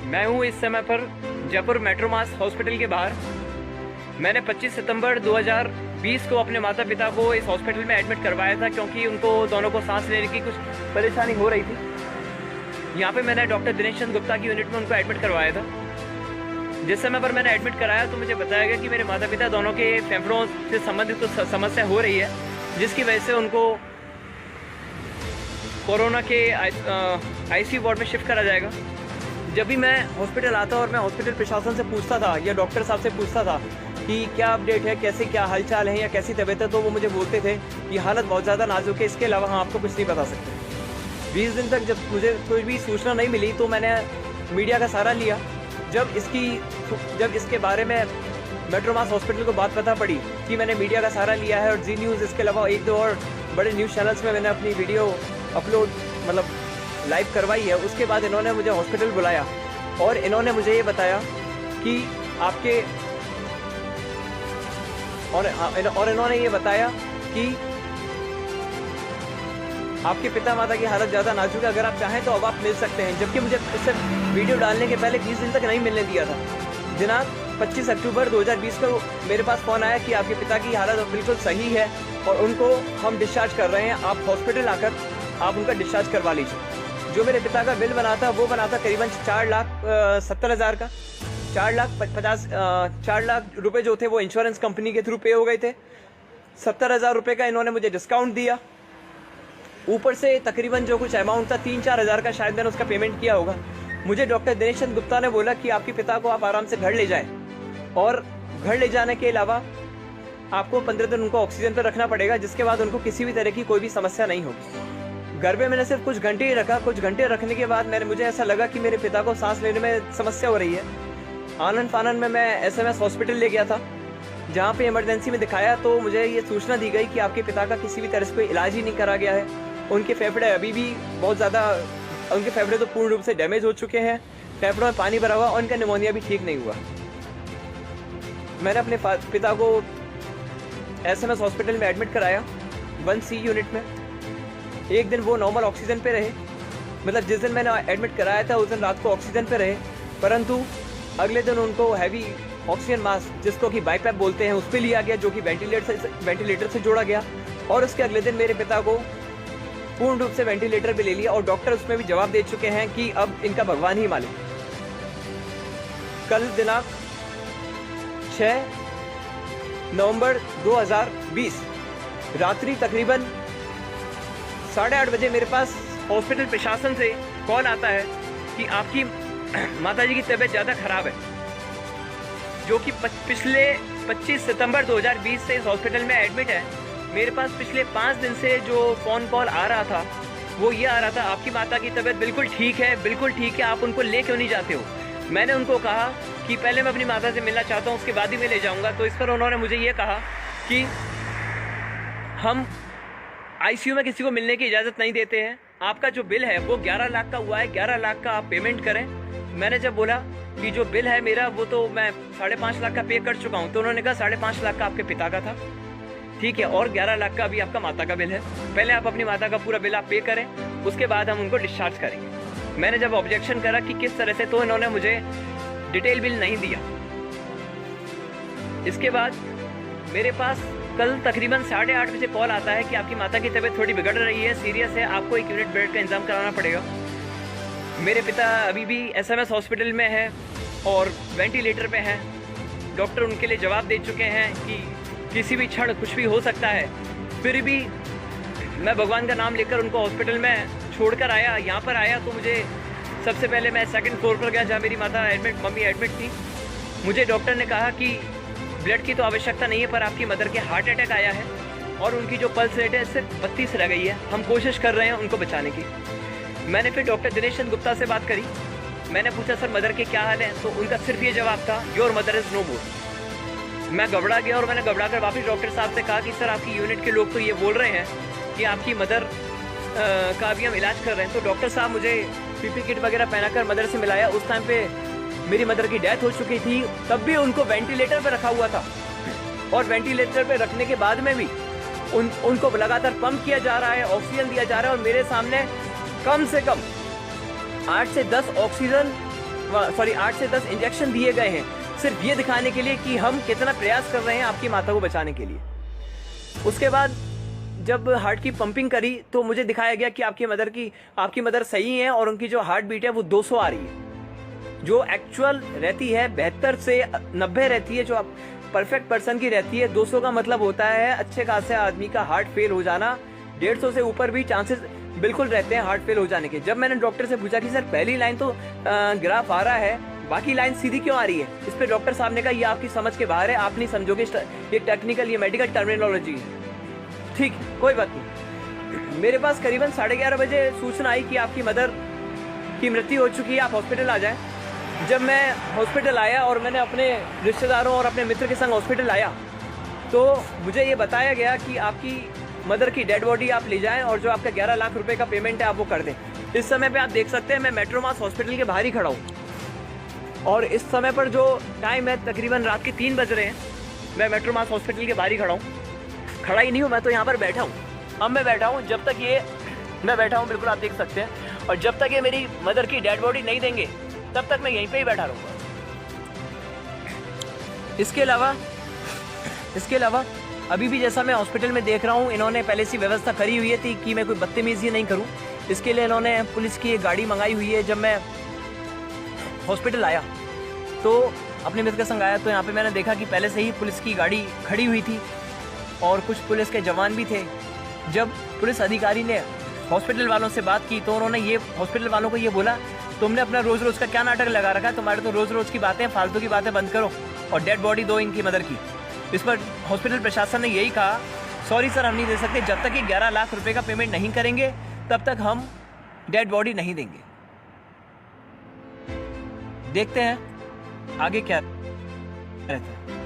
मैं हूँ इस समय पर जयपुर मेट्रोमास हॉस्पिटल के बाहर। मैंने 25 सितंबर 2020 को अपने माता पिता को इस हॉस्पिटल में एडमिट करवाया था, क्योंकि उनको दोनों को सांस लेने की कुछ परेशानी हो रही थी। यहाँ पे मैंने डॉक्टर दिनेश चंद गुप्ता की यूनिट में उनको एडमिट करवाया था। जिस समय पर मैंने एडमिट कराया तो मुझे बताया गया कि मेरे माता पिता दोनों के फेफड़ों से संबंधित कुछ समस्या हो रही है, जिसकी वजह से उनको कोरोना के आईसीयू वार्ड में शिफ्ट करा जाएगा। जब भी मैं हॉस्पिटल आता और मैं हॉस्पिटल प्रशासन से पूछता था या डॉक्टर साहब से पूछता था कि क्या अपडेट है, कैसे क्या हालचाल है या कैसी तबीयत है, तो वो मुझे बोलते थे कि हालत बहुत ज़्यादा नाजुक है, इसके अलावा हम आपको कुछ नहीं बता सकते। 20 दिन तक जब मुझे कोई भी सूचना नहीं मिली तो मैंने मीडिया का सहारा लिया। जब इसके बारे में मेट्रोमास हॉस्पिटल को बात पता पड़ी कि मैंने मीडिया का सहारा लिया है और जी न्यूज़, इसके अलावा एक दो और बड़े न्यूज़ चैनल्स में मैंने अपनी वीडियो अपलोड लाइव करवाई है, उसके बाद इन्होंने मुझे हॉस्पिटल बुलाया और इन्होंने मुझे ये बताया कि इन्होंने ये बताया कि आपके पिता माता की हालत ज़्यादा नाजुक है, अगर आप चाहें तो अब आप मिल सकते हैं। जबकि मुझे इससे वीडियो डालने के पहले 20 दिन तक नहीं मिलने दिया था। दिनांक 25 अक्टूबर 2020 को मेरे पास फ़ोन आया कि आपके पिता की हालत बिल्कुल सही है और उनको हम डिस्चार्ज कर रहे हैं, आप हॉस्पिटल आकर आप उनका डिस्चार्ज करवा लीजिए। जो मेरे पिता का बिल बना था वो बना था करीबन 4,70,000 का। 4 लाख रुपए जो थे वो इंश्योरेंस कंपनी के थ्रू पे हो गए थे। 70,000 रुपये का इन्होंने मुझे डिस्काउंट दिया। ऊपर से तकरीबन जो कुछ अमाउंट था 3-4 हज़ार का, शायद मैंने उसका पेमेंट किया होगा। मुझे डॉक्टर दिनेश चंद गुप्ता ने बोला कि आपके पिता को आप आराम से घर ले जाएं और घर ले जाने के अलावा आपको 15 दिन उनको ऑक्सीजन पर रखना पड़ेगा, जिसके बाद उनको किसी भी तरह की कोई भी समस्या नहीं होगी। घर पे मैंने सिर्फ कुछ घंटे ही रखा। कुछ घंटे रखने के बाद मुझे ऐसा लगा कि मेरे पिता को सांस लेने में समस्या हो रही है। आनन फानन में मैं SMS हॉस्पिटल ले गया था, जहाँ पे इमरजेंसी में दिखाया तो मुझे ये सूचना दी गई कि आपके पिता का किसी भी तरह से कोई इलाज ही नहीं करा गया है। उनके फेफड़े अभी भी बहुत ज़्यादा, उनके फेफड़े तो पूर्ण रूप से डैमेज हो चुके हैं, फेफड़ों में पानी भरा हुआ, उनका निमोनिया भी ठीक नहीं हुआ। मैंने अपने पिता को SMS हॉस्पिटल में एडमिट कराया 1C यूनिट में। एक दिन वो नॉर्मल ऑक्सीजन पे रहे, मतलब जिस दिन मैंने एडमिट कराया था उस दिन रात को ऑक्सीजन पे रहे, परंतु अगले दिन उनको हैवी ऑक्सीजन मास्क, जिसको कि बाईपैप बोलते हैं, उस पर लिया गया, जो कि वेंटिलेटर से जोड़ा गया। और उसके अगले दिन मेरे पिता को पूर्ण रूप से वेंटिलेटर पे ले लिया और डॉक्टर उसमें भी जवाब दे चुके हैं कि अब इनका भगवान ही मालिक। कल दिनांक 6 नवंबर 2020 रात्रि तकरीबन 8:30 बजे मेरे पास हॉस्पिटल प्रशासन से कॉल आता है कि आपकी माताजी की तबीयत ज़्यादा खराब है, जो कि पिछले 25 सितंबर 2020 से इस हॉस्पिटल में एडमिट है। मेरे पास पिछले 5 दिन से जो फ़ोन कॉल आ रहा था वो ये आ रहा था, आपकी माता की तबीयत बिल्कुल ठीक है, बिल्कुल ठीक है, आप उनको ले क्यों नहीं जाते हो। मैंने उनको कहा कि पहले मैं अपनी माता से मिलना चाहता हूँ, उसके बाद ही मैं ले जाऊँगा। तो इस पर उन्होंने मुझे ये कहा कि हम ICU में किसी को मिलने की इजाज़त नहीं देते हैं, आपका जो बिल है वो 11 लाख का हुआ है, 11 लाख का आप पेमेंट करें। मैंने जब बोला कि जो बिल है मेरा वो तो मैं 5.5 लाख का पे कर चुका हूँ, तो उन्होंने कहा 5.5 लाख का आपके पिता का था, ठीक है, और 11 लाख का अभी आपका माता का बिल है, पहले आप अपनी माता का पूरा बिल आप पे करें, उसके बाद हम उनको डिस्चार्ज करेंगे। मैंने जब ऑब्जेक्शन करा कि किस तरह से, तो इन्होंने मुझे डिटेल बिल नहीं दिया। इसके बाद मेरे पास कल तकरीबन 8:30 बजे कॉल आता है कि आपकी माता की तबीयत थोड़ी बिगड़ रही है, सीरियस है, आपको 1 यूनिट बेड का इंतजाम कराना पड़ेगा। मेरे पिता अभी भी SMS हॉस्पिटल में है और वेंटिलेटर पे हैं। डॉक्टर उनके लिए जवाब दे चुके हैं कि किसी भी क्षण कुछ भी हो सकता है। फिर भी मैं भगवान का नाम लेकर उनको हॉस्पिटल में छोड़कर आया। यहाँ पर आया तो मुझे सबसे पहले मैं 2nd फ्लोर पर गया, जहाँ मेरी मम्मी एडमिट थी। मुझे डॉक्टर ने कहा कि ब्लड की तो आवश्यकता नहीं है, पर आपकी मदर के हार्ट अटैक आया है और उनकी जो पल्स रेट है सिर्फ 32 रह गई है, हम कोशिश कर रहे हैं उनको बचाने की। मैंने फिर डॉक्टर दिनेश चंद गुप्ता से बात करी। मैंने पूछा सर मदर के क्या हाल है, तो उनका सिर्फ ये जवाब था, योर मदर इज़ नो मोर। मैं घबरा गया और मैंने घबरा कर वापस डॉक्टर साहब से कहा कि सर आपकी यूनिट के लोग तो ये बोल रहे हैं कि आपकी मदर का भी हम इलाज कर रहे हैं। तो डॉक्टर साहब मुझे PP किट वगैरह पहनाकर मदर से मिलाया। उस टाइम पे मेरी मदर की डेथ हो चुकी थी, तब भी उनको वेंटिलेटर पे रखा हुआ था और वेंटिलेटर पे रखने के बाद में भी उनको लगातार पंप किया जा रहा है, ऑक्सीजन दिया जा रहा है और मेरे सामने कम से कम 8 से 10 ऑक्सीजन 8 से 10 इंजेक्शन दिए गए हैं, सिर्फ ये दिखाने के लिए कि हम कितना प्रयास कर रहे हैं आपकी माता को बचाने के लिए। उसके बाद जब हार्ट की पंपिंग करी तो मुझे दिखाया गया कि आपकी मदर सही है और उनकी जो हार्ट बीट है वो 200 आ रही है, जो एक्चुअल रहती है 72 से 90 रहती है, जो परफेक्ट पर्सन की रहती है। 200 का मतलब होता है अच्छे खासे आदमी का हार्ट फेल हो जाना। 150 से ऊपर भी चांसेस बिल्कुल रहते हैं हार्ट फेल हो जाने के। जब मैंने डॉक्टर से पूछा कि सर पहली लाइन तो ग्राफ आ रहा है, बाकी लाइन सीधी क्यों आ रही है, इस पे डॉक्टर साहब ने कहा ये आपकी समझ के बाहर है, आप नहीं समझोगे, ये टेक्निकल, ये मेडिकल टर्मिनोलॉजी है। ठीक, कोई बात नहीं। मेरे पास करीबन 11:30 बजे सूचना आई कि आपकी मदर की मृत्यु हो चुकी है, आप हॉस्पिटल आ जाएं। जब मैं हॉस्पिटल आया और मैंने अपने रिश्तेदारों और अपने मित्र के संग हॉस्पिटल आया तो मुझे ये बताया गया कि आपकी मदर की डेड बॉडी आप ले जाएं और जो आपका 11 लाख रुपए का पेमेंट है आप वो कर दें। इस समय पे आप देख सकते हैं मैं मेट्रोमास हॉस्पिटल के बाहर ही खड़ा हूँ और इस समय पर जो टाइम है तकरीबन रात के 3 बज रहे हैं। मैं मेट्रोमास हॉस्पिटल के बाहर ही खड़ा हूँ, खड़ा ही नहीं हूँ, मैं तो यहाँ पर बैठा हूँ। अब मैं बैठा हूँ, जब तक ये मैं बैठा हूँ, बिल्कुल आप देख सकते हैं, और जब तक ये मेरी मदर की डेड बॉडी नहीं देंगे तब तक मैं यहीं पे ही बैठा रहूँगा। इसके अलावा अभी भी जैसा मैं हॉस्पिटल में देख रहा हूँ, इन्होंने पहले से व्यवस्था करी हुई है थी कि मैं कोई बदतमीजी नहीं करूँ। इसके लिए इन्होंने पुलिस की एक गाड़ी मंगाई हुई है। जब मैं हॉस्पिटल आया तो अपने मित्र के संग आया तो यहाँ पे मैंने देखा कि पहले से ही पुलिस की गाड़ी खड़ी हुई थी और कुछ पुलिस के जवान भी थे। जब पुलिस अधिकारी ने हॉस्पिटल वालों से बात की तो उन्होंने ये हॉस्पिटल वालों को ये बोला, तुमने अपना रोज रोज का क्या नाटक लगा रखा है, तुम्हारे तो रोज रोज की बातें, फालतू की बातें बंद करो और डेड बॉडी दो इनकी मदर की। इस पर हॉस्पिटल प्रशासन ने यही कहा, सॉरी सर हम नहीं दे सकते, जब तक कि 11 लाख रुपए का पेमेंट नहीं करेंगे तब तक हम डेड बॉडी नहीं देंगे। देखते हैं आगे क्या रहता है।